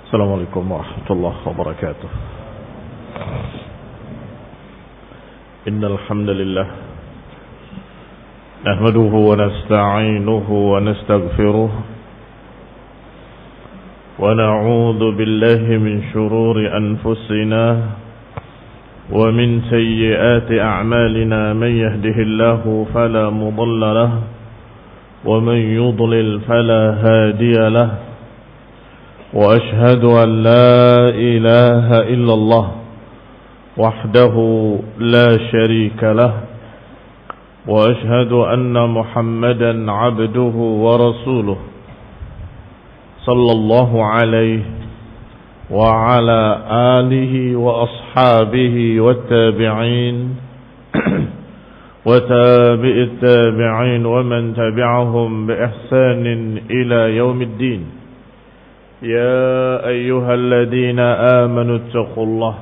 السلام عليكم ورحمة الله وبركاته. إن الحمد لله نحمده ونستعينه ونستغفره ونعوذ بالله من شرور أنفسنا ومن سيئات أعمالنا. من يهده الله فلا مضل له ومن يضلل فلا هادي له. وأشهد أن لا إله إلا الله وحده لا شريك له. وأشهد أن محمدا عبده ورسوله صلى الله عليه وعلى آله وأصحابه والتابعين وتابع التابعين ومن تبعهم بإحسان إلى يوم الدين. يا أيها الذين آمنوا اتقوا الله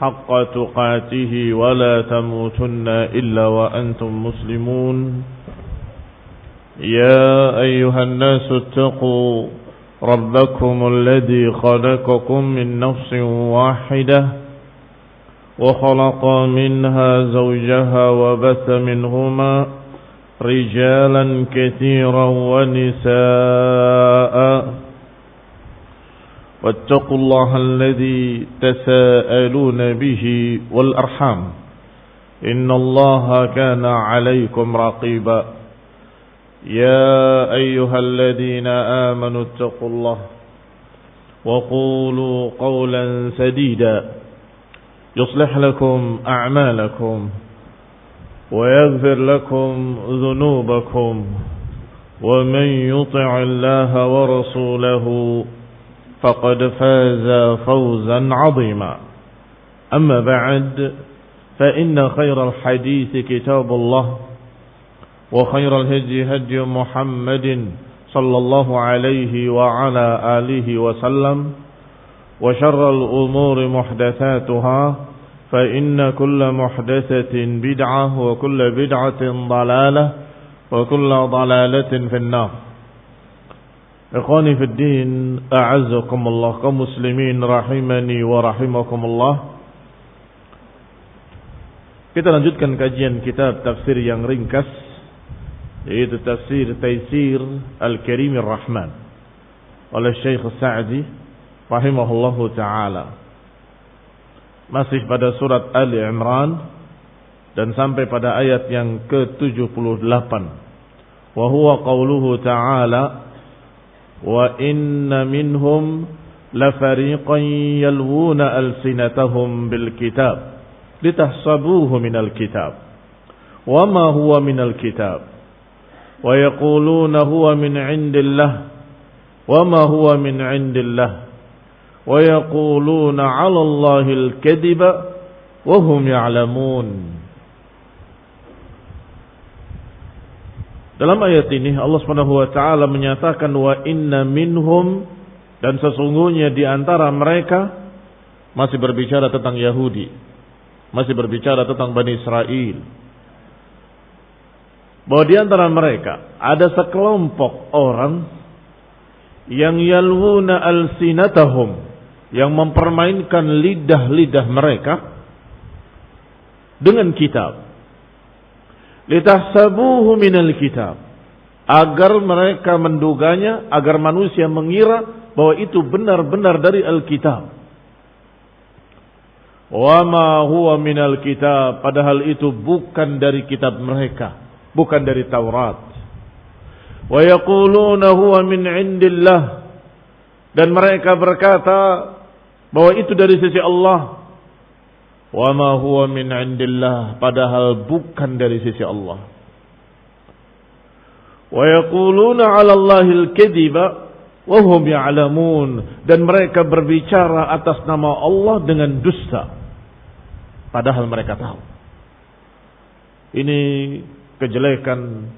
حق تقاته ولا تموتن إلا وأنتم مسلمون. يا أيها الناس اتقوا ربكم الذي خلقكم من نفس واحدة وخلق منها زوجها وبث منهما رجالا كثيرا ونساء. واتقوا الله الذي تساءلون به والأرحام إن الله كان عليكم رقيبا. يا أيها الذين آمنوا اتقوا الله وقولوا قولا سديدا يصلح لكم أعمالكم ويغفر لكم ذنوبكم ومن يطع الله ورسوله فقد فاز فوزا عظيما. أما بعد فإن خير الحديث كتاب الله وخير الهدي هدي محمد صلى الله عليه وعلى آله وسلم وشر الأمور محدثاتها فإن كل محدثة بدعة وكل بدعة ضلالة وكل ضلالة في النار. Ikhwani fi din, a'azzakumullah, kaum muslimin rahimani wa rahimakumullah. Kita lanjutkan kajian kitab tafsir yang ringkas, yaitu tafsir Taisir Al-Karimir Rahman oleh Syekh Sa'di rahimahullahu ta'ala. Masih pada surat Ali Imran dan sampai pada ayat yang ke-78. Wa huwa qauluhu ta'ala wa inna minhum lafariqan yalwuna alsinatahum bil kitab litahsabuhu minal kitab wa ma huwa minal kitab wa yaquluna huwa min indillah wa ma huwa min indillah wa yaquluna 'ala Allahil kadhiba wa hum ya'lamun. Dalam ayat ini Allah Subhanahu wa taala menyatakan wa inna minhum, dan sesungguhnya di antara mereka, masih berbicara tentang Yahudi, masih berbicara tentang Bani Israel, bahwa di antara mereka ada sekelompok orang yang yalwuna alsinatahum, yang mempermainkan lidah-lidah mereka dengan kitab. Litahsabuhu minal kitab, agar mereka menduganya, agar manusia mengira bahwa itu benar-benar dari Alkitab. Wa ma huwa minal kitab, padahal itu bukan dari kitab mereka, bukan dari Taurat. Wa yaquluna huwa min indillah, dan mereka berkata bahwa itu dari sisi Allah. Wa ma huwa min indillah, padahal bukan dari sisi Allah. Wa yaquluna 'ala Allahil kadhiba wa hum ya'lamun, dan mereka berbicara atas nama Allah dengan dusta, padahal mereka tahu. Ini kejelekan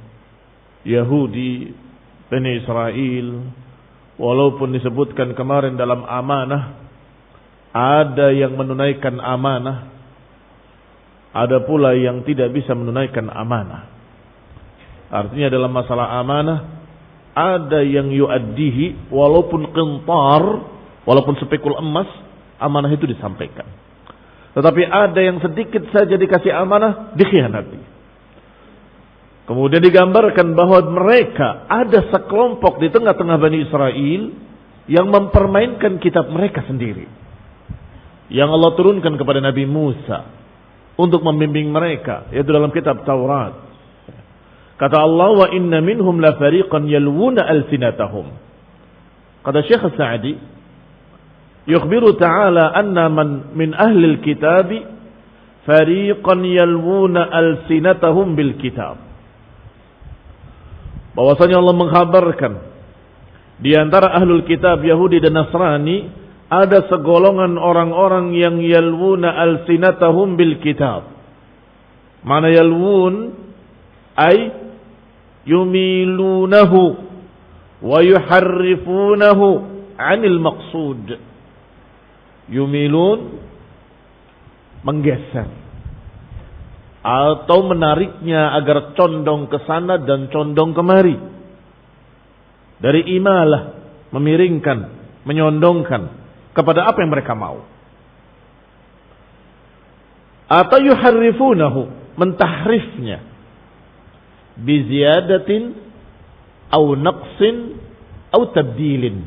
Yahudi, Bani Israel. Walaupun disebutkan kemarin dalam amanah, ada yang menunaikan amanah, ada pula yang tidak bisa menunaikan amanah. Artinya dalam masalah amanah, ada yang yuaddihi walaupun qintar, Walaupun sepikul emas, amanah itu disampaikan. Tetapi ada yang sedikit saja dikasih amanah, dikhianati. Kemudian digambarkan bahwa mereka ada sekelompok di tengah-tengah Bani Israel yang mempermainkan kitab mereka sendiri. Yang Allah turunkan kepada Nabi Musa untuk membimbing mereka, yaitu dalam kitab Taurat. Kata Allah, wa inna minhum la fariqan yalwuna alsinatahum. Kata Syekh As-Sa'di, yukhbiru ta'ala anna man min ahli al-kitab fariqan yalwuna alsinatahum bil kitab. Bahwasanya Allah mengkhabarkan di antara ahlul kitab Yahudi dan Nasrani ada segolongan orang-orang yang yalwuna alsinatahum bil kitab. Mana yalwun ay yumilunahu wa yuharrifunahu 'anil maqsud. Yumilun menggeser atau menariknya agar condong ke sana dan condong kemari. Dari imalah, memiringkan, menyondongkan kepada apa yang mereka mau. Atau yuharrifunahu, mentahrifnya biziyadatin au naqsin au tabdilin.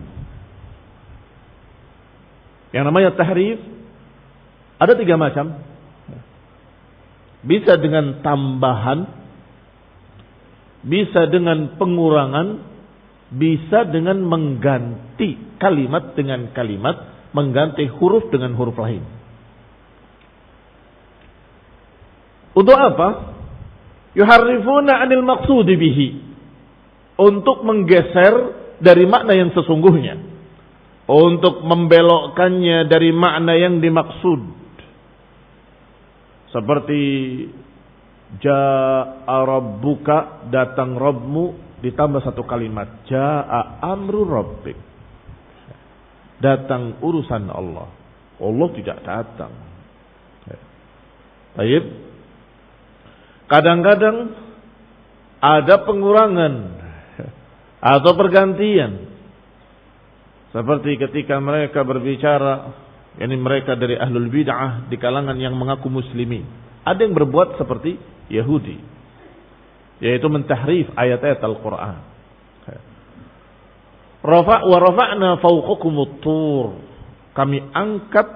Yang namanya tahrif ada 3 macam. Bisa dengan tambahan, bisa dengan pengurangan, bisa dengan mengganti kalimat dengan kalimat, mengganti huruf dengan huruf lain. Untuk apa? Yuharrifuna 'anil maqsudi bihi. Untuk menggeser dari makna yang sesungguhnya. Untuk membelokkannya dari makna yang dimaksud. Seperti Ja'a rabbuka, datang Rabbmu, ditambah 1 kalimat. Ja'a amru rabbik. Datang urusan Allah. Allah tidak datang. Baik. Kadang-kadang ada pengurangan atau pergantian. Seperti ketika mereka berbicara, yakni mereka dari ahlul bid'ah di kalangan yang mengaku muslimin. Ada yang berbuat seperti Yahudi, yaitu mentahrif ayat-ayat Al-Quran. Wa rafa'na fawqakumut tur. Kami angkat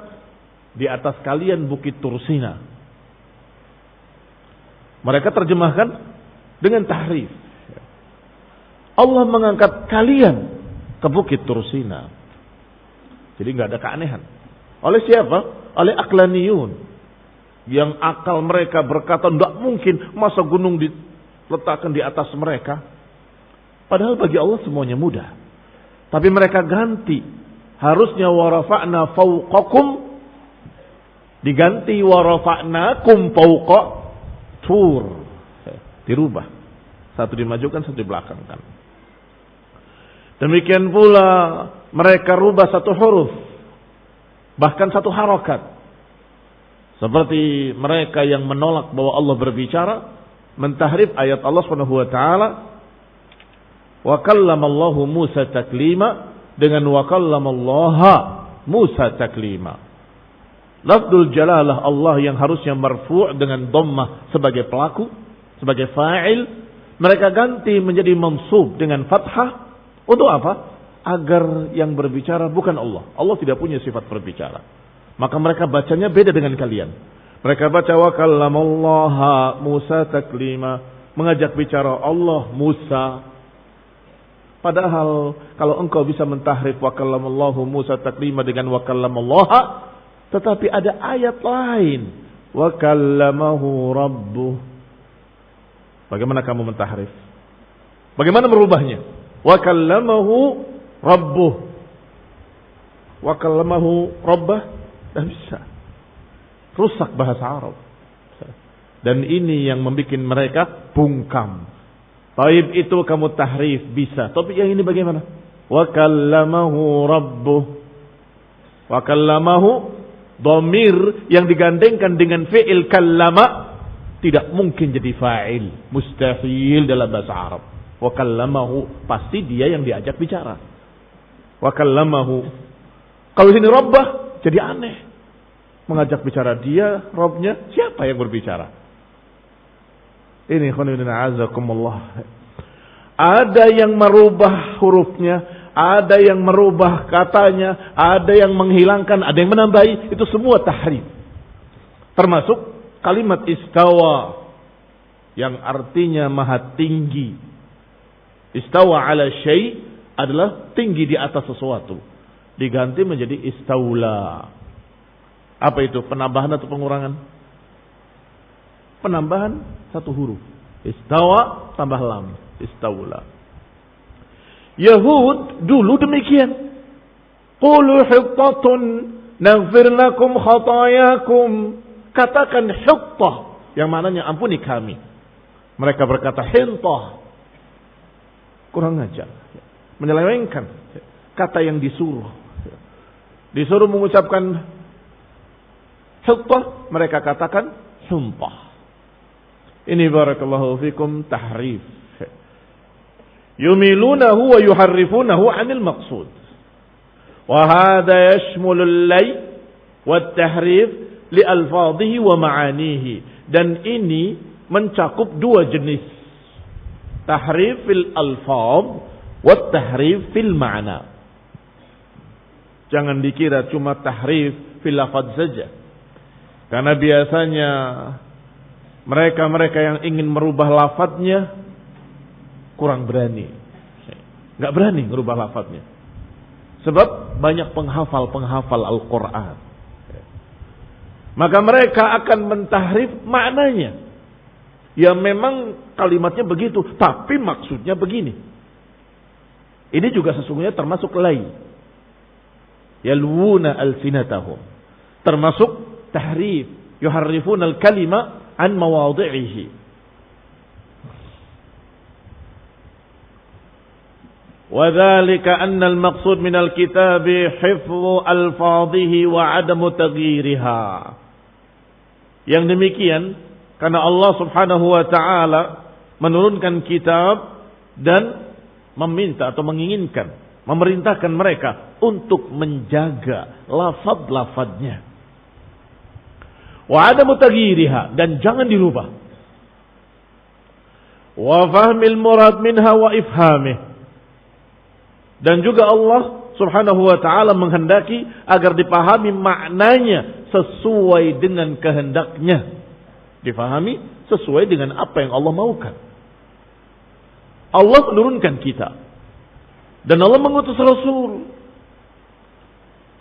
di atas kalian bukit Tursina. Mereka terjemahkan dengan tahrif. Allah mengangkat kalian ke bukit Tursina. Jadi nggak ada keanehan. Oleh siapa? Oleh aklaniyun. Yang akal mereka berkata, tidak mungkin masa gunung diletakkan di atas mereka. Padahal bagi Allah semuanya mudah. Tapi mereka ganti. Harusnya warafa'na fawqakum, diganti warafa'nakum fawqa tur. Dirubah. Satu dimajukan, satu dibelakangkan. Demikian pula mereka rubah 1 huruf. Bahkan 1 harokat. Seperti mereka yang menolak bahwa Allah berbicara, mentahrif ayat Allah SWT. Wa kallamallahu Musa taklima, dengan wa kallamallaha Musa taklima. Lafdul jalalah Allah yang harusnya marfu' dengan dhammah sebagai pelaku, sebagai fa'il, mereka ganti menjadi mansub dengan fathah. Untuk apa? Agar yang berbicara bukan Allah. Allah tidak punya sifat berbicara. Maka mereka bacanya beda dengan kalian. Mereka baca wa kallamallaha Musa taklima, mengajak bicara Allah Musa. Padahal kalau engkau bisa mentahrif wa kallamallahu Musa taklima dengan wa kallamallaha, tetapi ada ayat lain wa kallamahu rabbuh. Bagaimana kamu mentahrif? Bagaimana merubahnya? Wa kallamahu rabbuh. Wa kallamahu rabbah. Tidak bisa. Rusak bahasa Arab. Dan ini yang membuat mereka bungkam. Taib itu kamu tahrif bisa. Tapi yang ini bagaimana? Wa kallamahu rabbuh. Wa kallamahu, dhamir yang digandengkan dengan fi'il kallama tidak mungkin jadi fa'il. Mustahil dalam bahasa Arab. Wa kallamahu, pasti dia yang diajak bicara. Wa kallamahu. Kalau sini Rabbah, jadi aneh. Mengajak bicara dia, Rabbnya, siapa yang berbicara? Ini khonibina azakumullah. Ada yang merubah hurufnya, ada yang merubah katanya, ada yang menghilangkan, ada yang menambahi. Itu semua tahrif. Termasuk kalimat istawa, yang artinya maha tinggi. Istawa ala syai' adalah tinggi di atas sesuatu. Diganti menjadi istaula. Apa itu? Penambahan atau pengurangan? Penambahan satu huruf. Istawa tambah lam. Istaula. Yahud dulu demikian. Qulu hittatun naghfir lakum khatayakum. Katakan hittah, yang maknanya ampuni kami. Mereka berkata hintah. Kurang ajar. Menyelewengkan kata yang disuruh. Disuruh mengucapkan hittah, mereka katakan humpah. Ini barakallahu fikum tahrif. Yumilunahu wa yuharrifunahu 'anil maqsud. Wa hadha yashmulu al-lay' wa at-tahrif li alfadhihi wa ma'anihi. Dan ini mencakup dua jenis. Tahrif fil alfadh wa tahrif fil ma'na. Jangan dikira cuma tahrif fil lafadz saja. Karena biasanya mereka-mereka yang ingin merubah lafadznya kurang berani. Enggak berani merubah lafadznya. Sebab banyak penghafal Al-Quran. Maka mereka akan mentahrif maknanya. Ya memang kalimatnya begitu, tapi maksudnya begini. Ini juga sesungguhnya termasuk lay. Yalwuna alsinatahum. Termasuk tahrif. Yuharrifuna al-kalima an mawadhi'ihi. وذلك أن المقصود من الكتاب حفظ ألفاظه وعدم تغييرها. Yang demikian karena Allah Subhanahu wa taala menurunkan kitab dan meminta atau menginginkan, memerintahkan mereka untuk menjaga lafaz-lafaznya. Wa adamu taghyiriha, dan jangan dirubah. Wa fahmil murad minha wa ifhamih. Dan juga Allah Subhanahu wa taala menghendaki agar dipahami maknanya sesuai dengan kehendaknya. Difahami sesuai dengan apa yang Allah maukan. Allah menurunkan kitab dan Allah mengutus Rasul.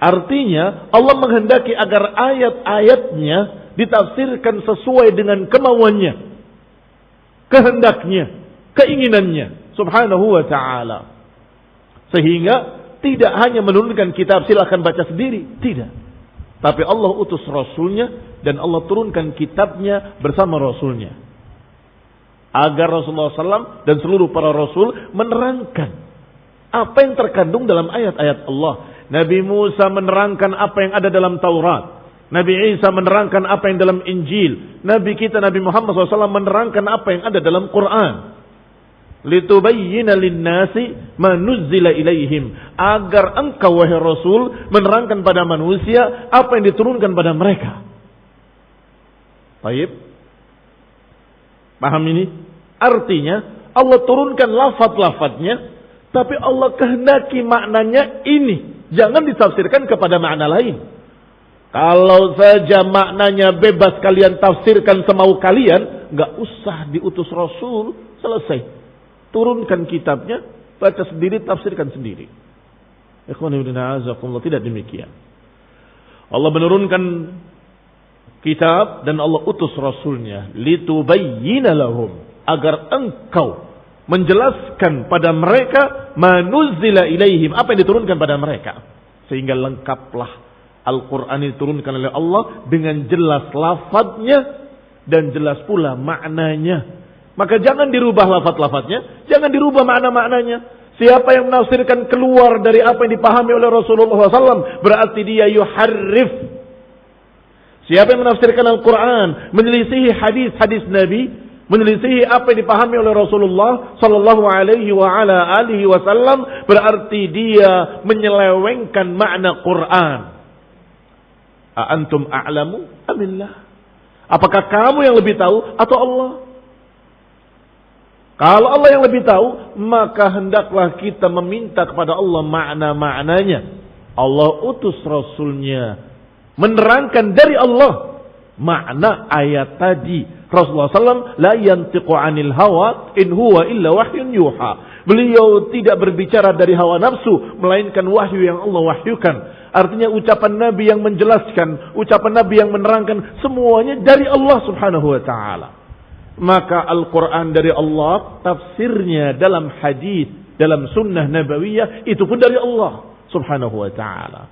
Artinya Allah menghendaki agar ayat-ayatnya ditafsirkan sesuai dengan kemauannya, kehendaknya, keinginannya Subhanahu wa ta'ala. Sehingga tidak hanya menurunkan kitab silakan baca sendiri, tidak. Tapi Allah utus Rasulnya dan Allah turunkan kitabnya bersama Rasulnya. Agar Rasulullah SAW dan seluruh para Rasul menerangkan apa yang terkandung dalam ayat-ayat Allah. Nabi Musa menerangkan apa yang ada dalam Taurat. Nabi Isa menerangkan apa yang dalam Injil. Nabi kita Nabi Muhammad SAW menerangkan apa yang ada dalam Quran. Litubayyina linnasi ma nuzzila ilaihim, agar engkau wahai Rasul menerangkan pada manusia apa yang diturunkan pada mereka. Baik. Paham ini? Artinya Allah turunkan lafaz-lafaznya, tapi Allah kehendaki maknanya ini. Jangan ditafsirkan kepada makna lain. Kalau saja maknanya bebas kalian tafsirkan semau kalian, enggak usah diutus Rasul, selesai. Turunkan kitabnya, baca sendiri, tafsirkan sendiri. Tidak demikian. Allah menurunkan kitab dan Allah utus Rasulnya. Litubayyina lahum, agar engkau menjelaskan pada mereka manuzzila ilaihim, apa yang diturunkan pada mereka. Sehingga lengkaplah Al-Quran diturunkan oleh Allah dengan jelas lafadznya dan jelas pula maknanya. Maka jangan dirubah lafaz-lafaznya, jangan dirubah makna-maknanya. Siapa yang menafsirkan keluar dari apa yang dipahami oleh Rasulullah SAW, berarti dia yuharrif. Siapa yang menafsirkan Al-Quran, menyelisihi hadis-hadis Nabi, menyelisihi apa yang dipahami oleh Rasulullah sallallahu alaihi wa ala alihi wasallam, berarti dia menyelewengkan makna Quran. A antum a'lamu amillah? Apakah kamu yang lebih tahu atau Allah? Kalau Allah yang lebih tahu, maka hendaklah kita meminta kepada Allah makna-maknanya. Allah utus Rasulnya menerangkan dari Allah makna ayat tadi. Rasulullah SAW la yantiqu anil hawa in huwa illa wahyun yuha. Beliau tidak berbicara dari hawa nafsu, melainkan wahyu yang Allah wahyukan. Artinya ucapan Nabi yang menjelaskan, ucapan Nabi yang menerangkan, semuanya dari Allah subhanahu wa ta'ala. Maka Al-Quran dari Allah, tafsirnya dalam hadis, dalam sunnah nabawiyah, itu pun dari Allah subhanahu wa ta'ala.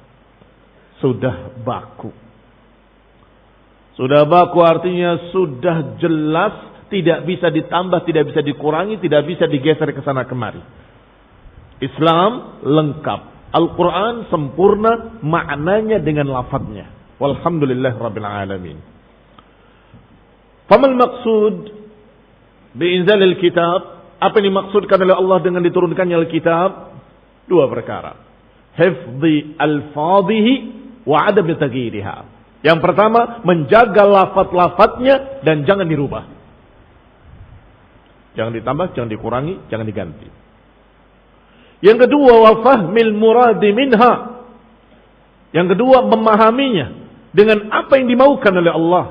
Sudah baku. Sudah baku artinya sudah jelas, tidak bisa ditambah, tidak bisa dikurangi, tidak bisa digeser ke sana kemari. Islam lengkap. Al-Quran sempurna maknanya dengan lafadznya. Walhamdulillah Rabbil Alamin. Famal maksud bi'inzalil kitab? Apa yang dimaksudkan oleh Allah dengan diturunkannya Al-Kitab? Dua perkara. Hifdhi al-fadhihi wa adam taghiriha. Yang pertama, menjaga lafaz-lafaznya dan jangan dirubah. Jangan ditambah, jangan dikurangi, jangan diganti. Yang kedua, wa fahmil muradi minha. Yang kedua, memahaminya dengan apa yang dimaukan oleh Allah.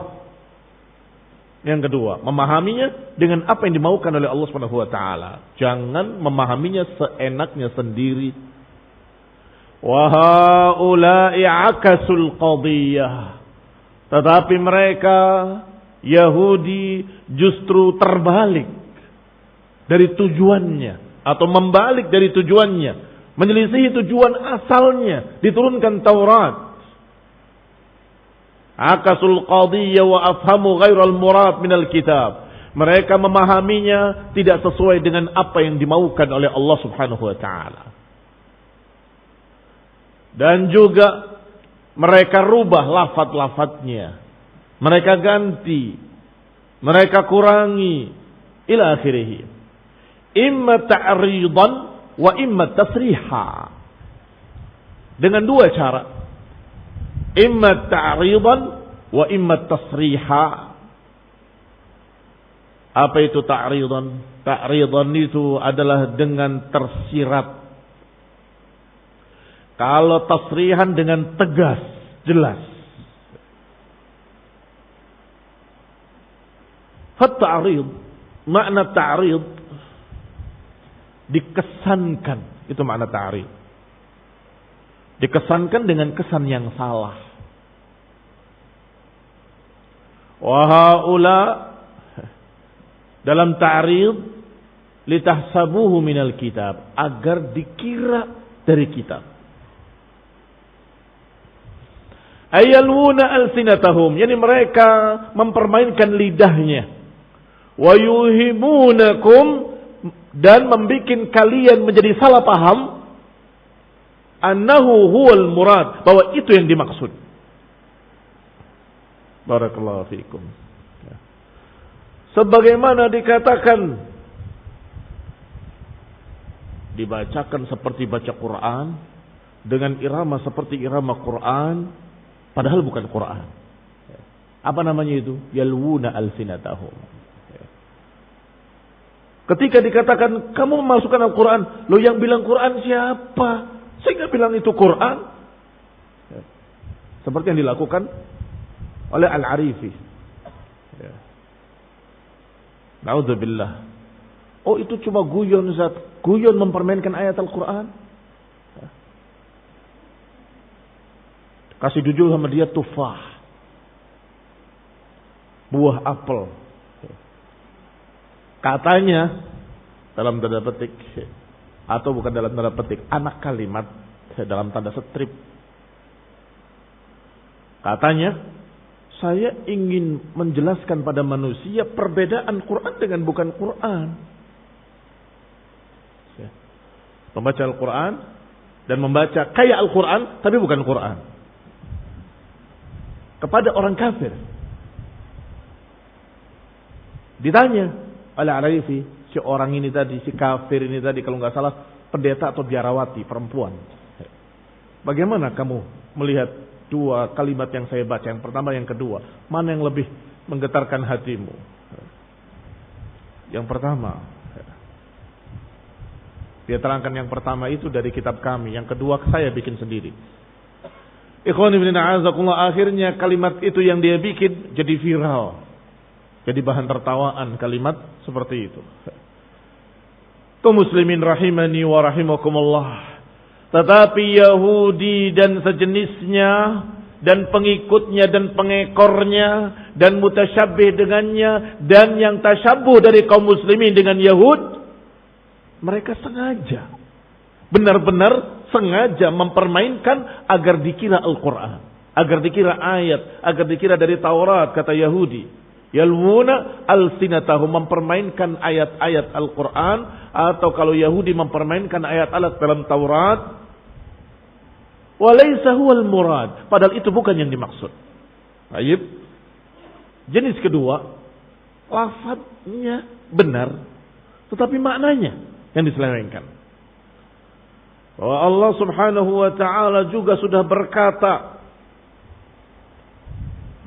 Yang kedua, memahaminya dengan apa yang dimaukan oleh Allah Subhanahu wa taala. Jangan memahaminya seenaknya sendiri. Wa haula'i akasul qadiyah. Tetapi mereka Yahudi justru terbalik dari tujuannya atau membalik dari tujuannya, menyelisihi tujuan asalnya diturunkan Taurat. Akasul qadiyya wa afhamu ghairal murad minal kitab. Mereka memahaminya tidak sesuai dengan apa yang dimaukan oleh Allah Subhanahu wa taala. Dan juga mereka rubah lafaz-lafaznya. Mereka ganti, mereka kurangi ila akhirih. Imma ta'ridan wa imma tasriha. Dengan dua cara. Imma ta'ridan wa imma tasriha. Apa itu ta'ridan? Ta'ridan itu adalah dengan tersirat. Kalau tasrihan dengan tegas, jelas. Ta'rid, makna ta'rid dikesankan, itu makna ta'rid. Dikesankan dengan kesan yang salah. Wa haula dalam ta'rid litahsabuhu minal kitab, agar dikira dari kitab. Ayalwuna alsinatahum, yani mereka mempermainkan lidahnya. Wa yuhimunakum, dan membikin kalian menjadi salah paham. Annahu huwal murad, bahwa itu yang dimaksud. Barakallahu fiikum. Sebagaimana dikatakan, dibacakan seperti baca Quran, dengan irama seperti irama Quran, padahal bukan Quran. Apa namanya itu? Yalwuna alsinatahum. Ketika dikatakan kamu memasukkan Al-Quran, lo yang bilang Quran siapa? Saya nggak bilang itu Quran. Seperti yang dilakukan oleh Al-Arifi. Na'udzubillah. Oh, itu cuma guyon, Zat. Guyon mempermainkan ayat Al-Quran. Kasih judul sama dia tufah, buah apel. Katanya dalam tanda petik, atau bukan dalam tanda petik, anak kalimat dalam tanda strip. Katanya, saya ingin menjelaskan pada manusia perbedaan Quran dengan bukan Quran. Membaca Al-Quran dan membaca kayak Al-Quran tapi bukan Quran. Kepada orang kafir. Ditanya, Al-Arifi, si orang ini tadi, si kafir ini tadi, kalau nggak salah pendeta atau biarawati, perempuan. Bagaimana kamu melihat dua kalimat yang saya baca, yang pertama, yang kedua, mana yang lebih menggetarkan hatimu? Yang pertama, dia terangkan yang pertama itu dari kitab kami, yang kedua saya bikin sendiri. Ikhwani bin a'azakullah, akhirnya kalimat itu yang dia bikin jadi viral. Jadi bahan tertawaan kalimat seperti itu. Kaum muslimin rahimani wa rahimakumullah. Tetapi Yahudi dan sejenisnya dan pengikutnya dan pengekornya dan mutasyabih dengannya dan yang tasyabuh dari kaum muslimin dengan Yahud, mereka sengaja, benar-benar sengaja mempermainkan agar dikira Al-Quran, agar dikira ayat, agar dikira dari Taurat, kata Yahudi. Yalwuna alsinatahum, mempermainkan ayat-ayat Al-Quran, atau kalau Yahudi mempermainkan ayat-ayat dalam Taurat. Walaysa huwal murad, padahal itu bukan yang dimaksud. Baik. Jenis kedua, lafadznya benar, tetapi maknanya yang diselewengkan. Bahwa Allah Subhanahu wa taala juga sudah berkata,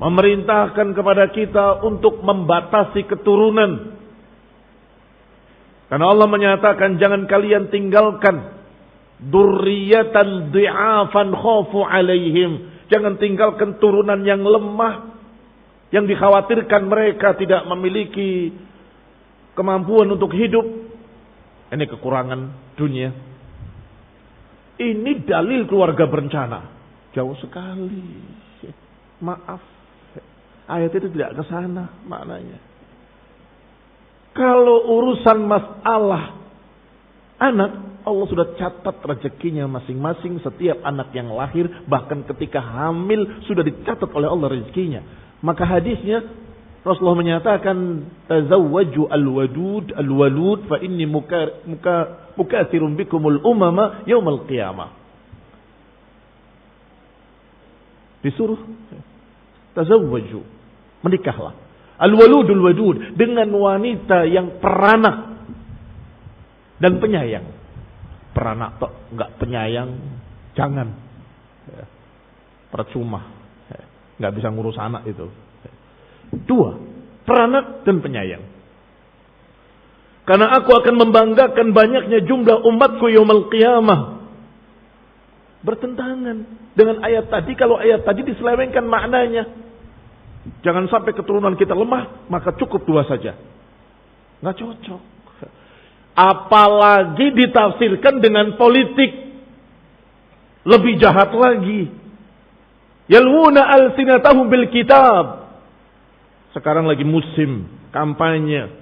memerintahkan kepada kita untuk membatasi keturunan. Karena Allah menyatakan, jangan kalian tinggalkan dzurriyyatan dhi'afan khafu alaihim. Jangan tinggalkan turunan yang lemah, yang dikhawatirkan mereka tidak memiliki kemampuan untuk hidup. Ini kekurangan dunia. Ini dalil keluarga berencana. Jauh sekali. Maaf. Ayat itu tidak ke sana maknanya. Kalau urusan masalah anak, Allah sudah catat rezekinya masing-masing setiap anak yang lahir, bahkan ketika hamil sudah dicatat oleh Allah rezekinya. Maka hadisnya Rasulullah menyatakan, tazawwaju al-walud fa inni mukatsirun bikumul umama yaumal qiyamah. Disuruh tazawwaju, menikahlah. Al-waludul wadud, dengan wanita yang peranak dan penyayang. Peranak tok, enggak penyayang, jangan. Percuma. Enggak bisa ngurus anak itu. Dua, peranak dan penyayang. Karena aku akan membanggakan banyaknya jumlah umatku yaumul qiyamah. Bertentangan dengan ayat tadi. Kalau ayat tadi diselewengkan maknanya, jangan sampai keturunan kita lemah, maka cukup dua saja. Nggak cocok. Apalagi ditafsirkan dengan politik, lebih jahat lagi. Yalwuna alsinatahum bil kitab. Sekarang lagi musim kampanye.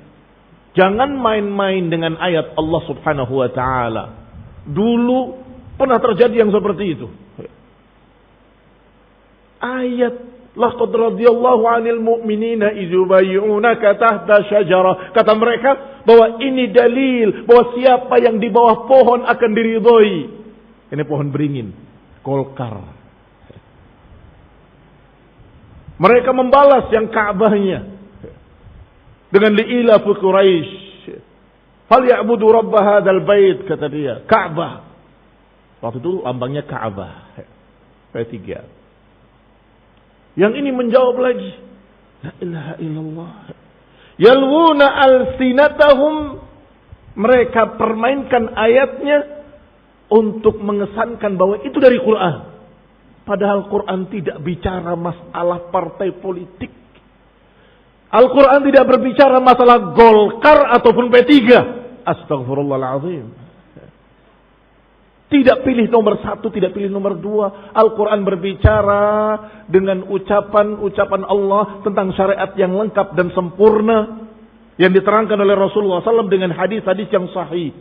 Jangan main-main dengan ayat Allah Subhanahu wa taala. Dulu pernah terjadi yang seperti itu. Ayat laqad radhiyallahu 'anil mu'minina idh yubayyi'unaka tahta syajarah. Kata mereka bahwa ini dalil bahwa siapa yang di bawah pohon akan diridhoi. Ini pohon beringin, Golkar. Mereka membalas yang Ka'bahnya dengan li'ilafi Quraisy. Fal ya'budu rabb hadzal bait, kata dia, Ka'bah. Waktu itu lambangnya Ka'bah. P3. Yang ini menjawab lagi, la ilaha illallah. Yalwuna alsinatahum, mereka permainkan ayatnya untuk mengesankan bahwa itu dari Quran. Padahal Quran tidak bicara masalah partai politik. Al-Quran tidak berbicara masalah Golkar ataupun P3. Astagfirullahaladzim. Tidak pilih nomor satu, tidak pilih nomor dua. Al-Quran berbicara dengan ucapan-ucapan Allah tentang syariat yang lengkap dan sempurna, yang diterangkan oleh Rasulullah SAW dengan hadis-hadis yang sahih.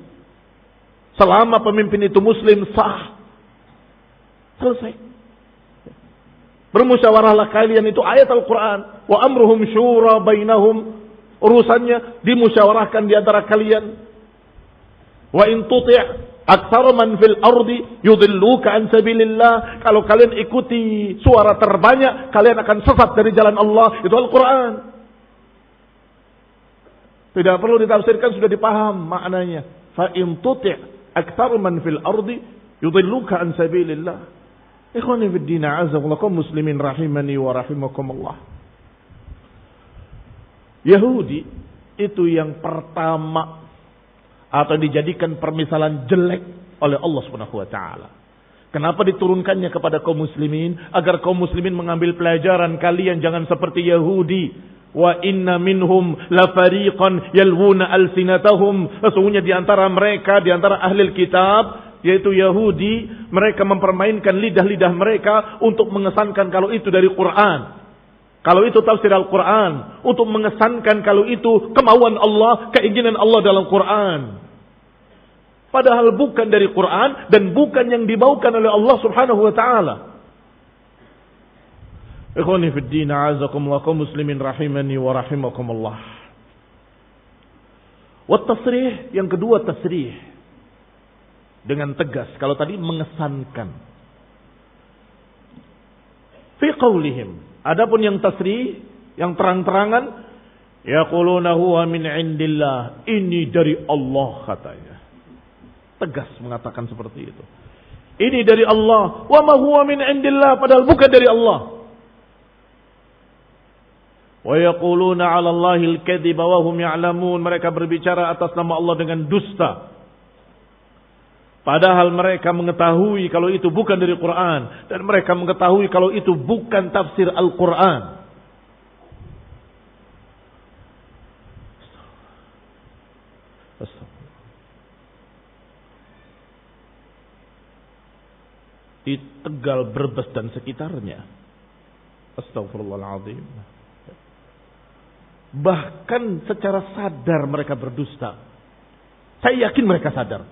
Selama pemimpin itu muslim, sah. Selesai. Bermusyawarahlah kalian, itu ayat Al-Quran. Wa amruhum syura bainahum. Urusannya dimusyawarahkan di antara kalian. Wa in tuti' aktsara man fil ardi yudilluka an sabilillah. Kalau kalian ikuti suara terbanyak, kalian akan sesat dari jalan Allah. Itu Al-Quran. Tidak perlu ditafsirkan, sudah dipaham maknanya. Fa in tuti' aktsar man fil ardi yudilluka an sabilillah. Ikhwani fid din, a'azzakumullah, kaum muslimin rahimani wa rahimakumullah. Yahudi itu yang pertama atau dijadikan permisalan jelek oleh Allah Subhanahu wa taala. Kenapa diturunkannya kepada kaum muslimin? Agar kaum muslimin mengambil pelajaran, kalian jangan seperti Yahudi. Wa inna minhum la fariqan yalwuna alsinatahum. Sesungguhnya di antara mereka, di antara ahli kitab, yaitu Yahudi, mereka mempermainkan lidah-lidah mereka untuk mengesankan kalau itu dari Quran. Kalau itu tafsir Al-Quran. Untuk mengesankan kalau itu kemauan Allah, keinginan Allah dalam Quran. Padahal bukan dari Quran dan bukan yang dibawakan oleh Allah Subhanahu wa taala. Ikhwani fid din, a'azakumullah, kaum muslimin rahimani wa rahimakumullah. Wa tasrih, yang kedua tasrih dengan tegas. Kalau tadi mengesankan. Fi qaulihim, adapun yang tasrih, yang terang-terangan, yaquluna huwa min indillah, ini dari Allah katanya. Tegas mengatakan seperti itu. Ini dari Allah. Wa ma huwa min indillah, padahal bukan dari Allah. Wa yaquluna 'ala Allahil kadhiba wa hum ya'lamun, mereka berbicara atas nama Allah dengan dusta. Padahal mereka mengetahui kalau itu bukan dari Quran, dan mereka mengetahui kalau itu bukan tafsir Al-Quran. Di Tegal, Brebes dan sekitarnya, astagfirullahaladzim, bahkan secara sadar mereka berdusta. Saya yakin mereka sadar,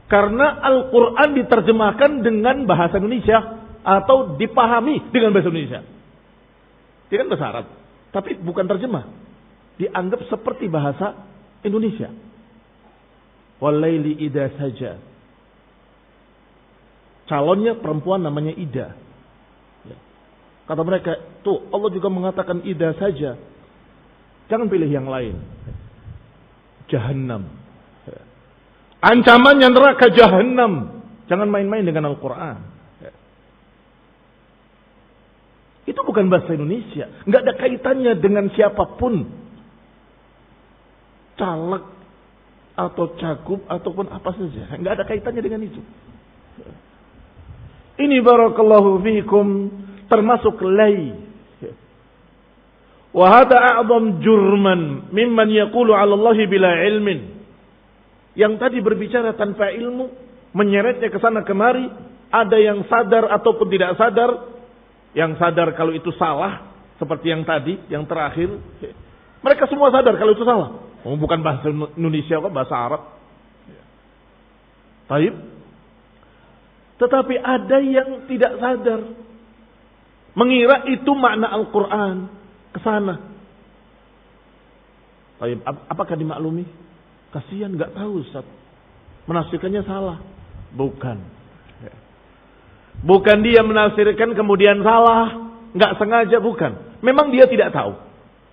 karena Al-Quran diterjemahkan dengan bahasa Indonesia atau dipahami dengan bahasa Indonesia. Dia kan bahasa Arab, tapi bukan terjemah, dianggap seperti bahasa Indonesia. Walaili idza saja, calonnya perempuan namanya Ida. Kata mereka, tuh Allah juga mengatakan Ida saja, jangan pilih yang lain. Jahannam, ancamannya neraka Jahannam. Jangan main-main dengan Al-Quran. Itu bukan bahasa Indonesia, nggak ada kaitannya dengan siapapun, caleg atau cagup ataupun apa saja, nggak ada kaitannya dengan itu. Ini barakallahu fiikum termasuk lay. Wa hadha a'zam jurman mimman yaqulu 'ala Allah bila ilmin. Yang tadi berbicara tanpa ilmu, menyeretnya ke sana kemari, ada yang sadar ataupun tidak sadar. Yang sadar kalau itu salah, seperti yang tadi, yang terakhir. Mereka semua sadar kalau itu salah. Bukan bahasa Indonesia, kok bahasa Arab. Baik. Tetapi ada yang tidak sadar, mengira itu makna Al-Quran ke sana. Apakah dimaklumi? Kasihan, nggak tahu Ustaz, menafsirkannya salah. Bukan. Bukan dia menafsirkan kemudian salah, nggak sengaja, bukan. Memang dia tidak tahu.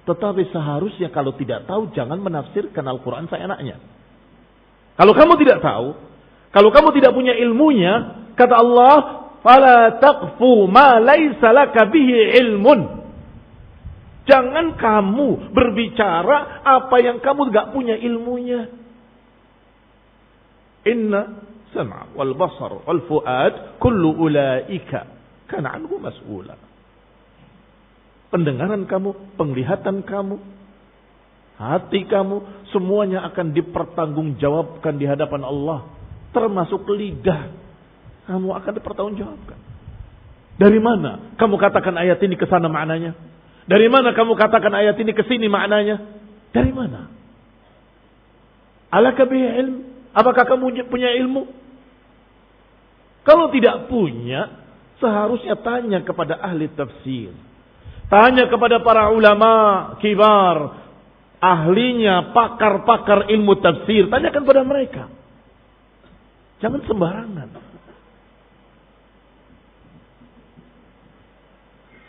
Tetapi seharusnya kalau tidak tahu jangan menafsirkan Al-Quran seenaknya. Kalau kamu tidak tahu, kalau kamu tidak punya ilmunya, kata Allah, "Fala taqfu ma laisa laka bihi ilmun." Jangan kamu berbicara apa yang kamu enggak punya ilmunya. Inna sam'a wal basar wal fuad kullu ulaika kana anhu mas'ula. Pendengaran kamu, penglihatan kamu, hati kamu, semuanya akan dipertanggungjawabkan di hadapan Allah. Termasuk lidah, kamu akan dipertanggungjawabkan. Dari mana kamu katakan ayat ini ke sana maknanya? Dari mana kamu katakan ayat ini ke sini maknanya? Dari mana? Alaka bihi ilm? Apakah kamu punya ilmu? Kalau tidak punya, seharusnya tanya kepada ahli tafsir. Tanya kepada para ulama kibar, ahlinya, pakar-pakar ilmu tafsir. Tanyakan pada mereka. Jangan sembarangan.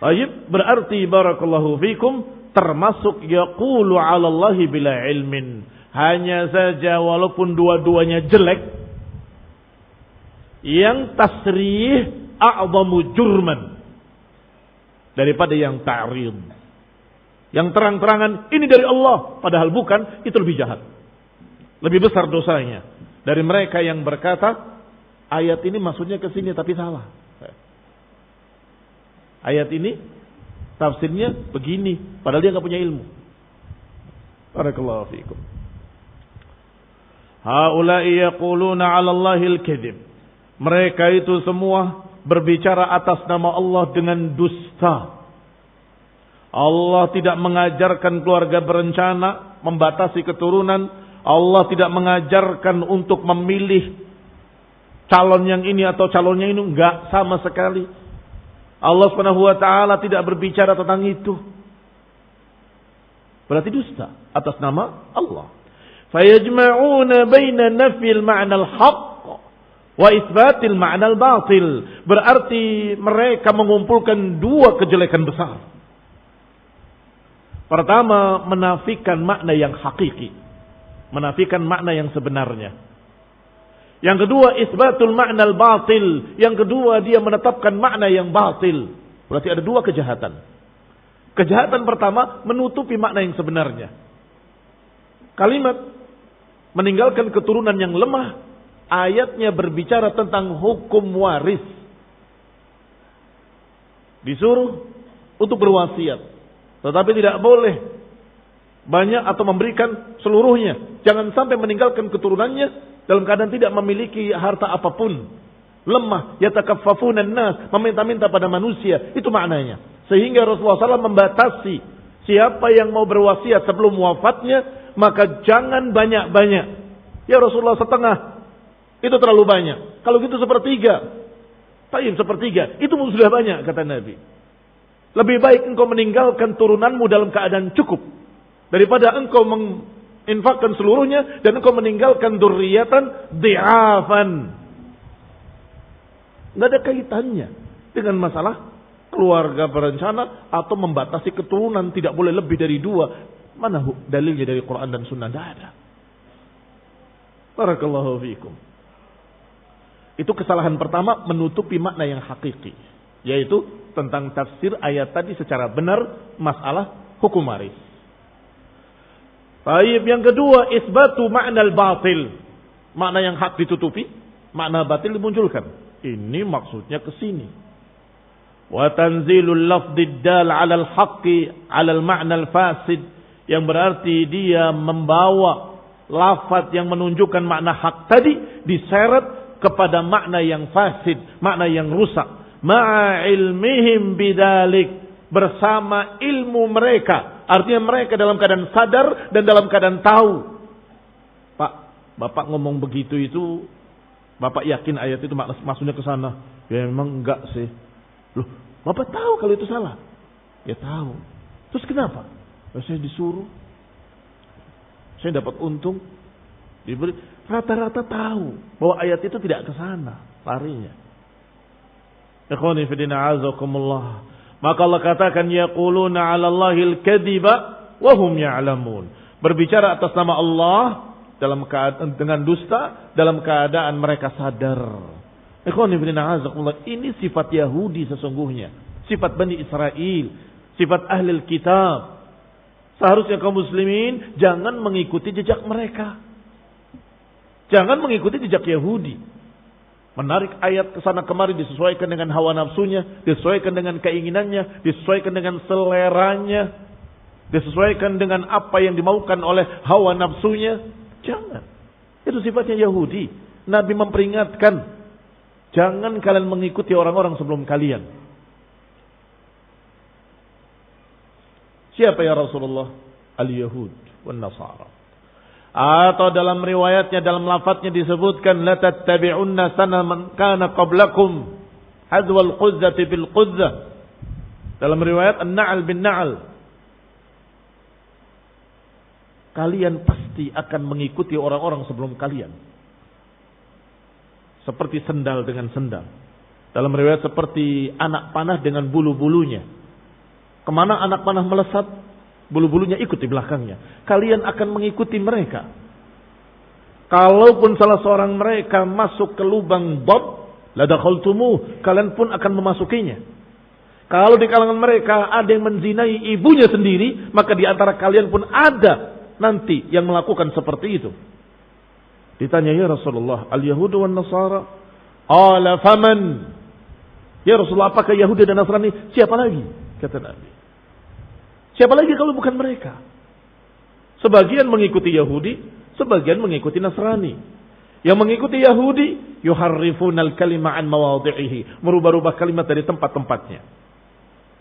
Baik, berarti barakallahu fikum termasuk yaqulu 'ala Allahi bila ilmin. Hanya saja walaupun dua-duanya jelek, yang tasrih a'zamu jurman daripada yang ta'rid. Yang terang-terangan ini dari Allah padahal bukan, itu lebih jahat. Lebih besar dosanya dari mereka yang berkata ayat ini maksudnya ke sini tapi salah. Ayat ini tafsirnya begini padahal dia enggak punya ilmu. Barakallahu fiikum. Haula'i yaquluna 'ala Allahil kadhib. Mereka itu semua berbicara atas nama Allah dengan dusta. Allah tidak mengajarkan keluarga berencana, membatasi keturunan. Allah tidak mengajarkan untuk memilih calon yang ini atau calonnya ini, enggak sama sekali. Allah Subhanahu wa taala tidak berbicara tentang itu. Berarti dusta atas nama Allah. Fayajma'una baina nafyil ma'nal haqq wa isbatil ma'nal batil. Berarti mereka mengumpulkan dua kejelekan besar. Pertama, menafikan makna yang hakiki, menafikan makna yang sebenarnya. Yang kedua, isbatul ma'nal batil. Yang kedua, dia menetapkan makna yang batil. Berarti ada dua kejahatan. Kejahatan pertama, menutupi makna yang sebenarnya. Kalimat meninggalkan keturunan yang lemah, ayatnya berbicara tentang hukum waris. Disuruh untuk berwasiat. Tetapi tidak boleh banyak atau memberikan seluruhnya. Jangan sampai meninggalkan keturunannya dalam keadaan tidak memiliki harta apapun. Lemah, yatakaffafunan nas, meminta-minta pada manusia. Itu maknanya. Sehingga Rasulullah SAW membatasi siapa yang mau berwasiat sebelum wafatnya, maka jangan banyak-banyak. Ya Rasulullah, setengah. Itu terlalu banyak. Kalau gitu sepertiga. Taib sepertiga. Itu sudah banyak, kata Nabi. Lebih baik engkau meninggalkan turunanmu dalam keadaan cukup daripada engkau menginfakkan seluruhnya dan engkau meninggalkan dzurriyyatan dhi'afan. Enggak ada kaitannya dengan masalah keluarga berencana atau membatasi keturunan tidak boleh lebih dari 2. Mana dalilnya dari Quran dan Sunnah? Tidak ada. Barakallahu fiikum. Itu kesalahan pertama, menutupi makna yang hakiki, yaitu tentang tafsir ayat tadi secara benar masalah hukum waris. Baik, yang kedua, isbatu ma'nal batil. Makna yang hak ditutupi, makna batil dimunculkan. Ini maksudnya ke sini. Wa tanzilul lafdid dal 'alal haqqi 'alal ma'nal fasid, yang berarti dia membawa lafaz yang menunjukkan makna hak tadi diseret kepada makna yang fasid, makna yang rusak. Ma'a ilmihim bidalik, bersama ilmu mereka. Artinya mereka dalam keadaan sadar dan dalam keadaan tahu. Pak, Bapak ngomong begitu itu, Bapak yakin ayat itu maksudnya ke sana? Ya memang enggak sih. Loh, Bapak tahu kalau itu salah? Ya tahu. Terus kenapa? Ya, saya disuruh. Saya dapat untung. Diberi. Rata-rata tahu bahwa ayat itu tidak ke sana larinya. Ikhwani fillah azakumullah. Maka Allah katakan yaquluna 'ala Allahil kadhiba wa hum ya'lamun. Berbicara atas nama Allah dalam keadaan dengan dusta, dalam keadaan mereka sadar. Ikhwani fillah azakumullah, ini sifat Yahudi sesungguhnya, sifat Bani Israel, sifat Ahlul Kitab. Seharusnya kaum muslimin jangan mengikuti jejak mereka. Jangan mengikuti jejak Yahudi. Menarik ayat ke sana kemari disesuaikan dengan hawa nafsunya, disesuaikan dengan keinginannya, disesuaikan dengan seleranya, disesuaikan dengan apa yang dimaukan oleh hawa nafsunya. Jangan. Itu sifatnya Yahudi. Nabi memperingatkan, jangan kalian mengikuti orang-orang sebelum kalian. Siapa ya Rasulullah? Al-Yahud wan Nasara. Atau dalam riwayatnya, dalam lafadznya disebutkan la tattabi'unna sana man kana qablakum hadwal quzzati bil quzzah. Dalam riwayat an-na'al bin na'al, kalian pasti akan mengikuti orang-orang sebelum kalian, seperti sendal dengan sendal. Dalam riwayat seperti anak panah dengan bulu-bulunya. Kemana anak panah melesat, Bulu-bulunya ikut di belakangnya. Kalian akan mengikuti mereka. Kalaupun salah seorang mereka masuk ke lubang bab, la dakhaltumuh, kalian pun akan memasukinya. Kalau di kalangan mereka ada yang menzinai ibunya sendiri, maka di antara kalian pun ada nanti yang melakukan seperti itu. Ditanya, ya Rasulullah, al-Yahudu wan Nasara? Qala faman? Ya Rasulullah, apakah Yahudi dan Nasrani? Siapa lagi? Kata Nabi. Siapa lagi kalau bukan mereka? Sebagian mengikuti Yahudi, sebagian mengikuti Nasrani. Yang mengikuti Yahudi, yuharrifunal kalima an mawadhi'ihi, merubah-rubah kalimat dari tempat-tempatnya,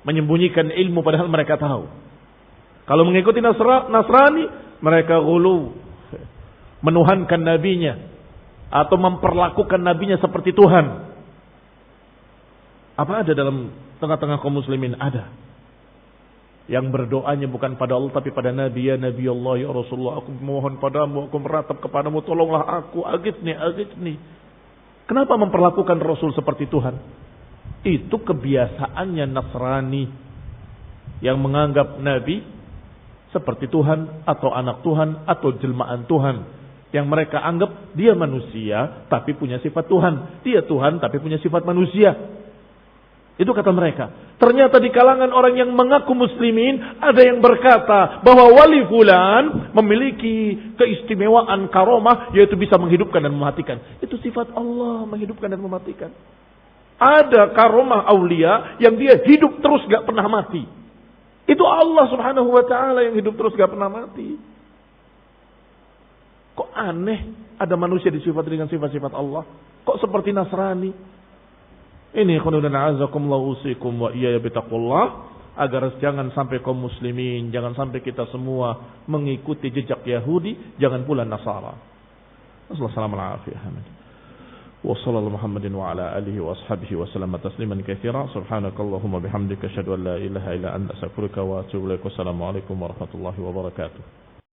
menyembunyikan ilmu padahal mereka tahu. Kalau mengikuti Nasrani, mereka ghulu, menuhankan nabinya atau memperlakukan nabinya seperti Tuhan. Apa ada dalam tengah-tengah kaum muslimin? Ada. Yang berdoanya bukan pada Allah tapi pada Nabi. Ya Nabi Allah, ya Rasulullah, aku mohon padamu, aku meratap kepadamu, tolonglah aku, agitni. Kenapa memperlakukan Rasul seperti Tuhan? Itu kebiasaannya Nasrani yang menganggap Nabi seperti Tuhan atau anak Tuhan atau jelmaan Tuhan. Yang mereka anggap dia manusia tapi punya sifat Tuhan. Dia Tuhan tapi punya sifat manusia. Itu kata mereka. Ternyata di kalangan orang yang mengaku muslimin ada yang berkata bahwa wali fulan memiliki keistimewaan karomah, yaitu bisa menghidupkan dan mematikan. Itu sifat Allah, menghidupkan dan mematikan. Ada karomah aulia yang dia hidup terus gak pernah mati. Itu Allah subhanahu wa ta'ala yang hidup terus gak pernah mati. Kok aneh ada manusia disifati dengan sifat-sifat Allah? Kok seperti Nasrani? Ini khonudana azakumullah usikum wa iyaya bitaqullah, agar jangan sampai kaum muslimin, jangan sampai kita semua mengikuti jejak Yahudi, jangan pula Nasara. Assalamualaikum warahmatullahi wabarakatuh. Wa sallallahu Muhammadin wa ala alihi wa ashabihi wa sallam tasliman katsira. Subhanakallahumma bihamdika asyhadu an la ilaha illa anta astaghfiruka wa atubu ilaik. Wassalamu alaikum warahmatullahi wabarakatuh.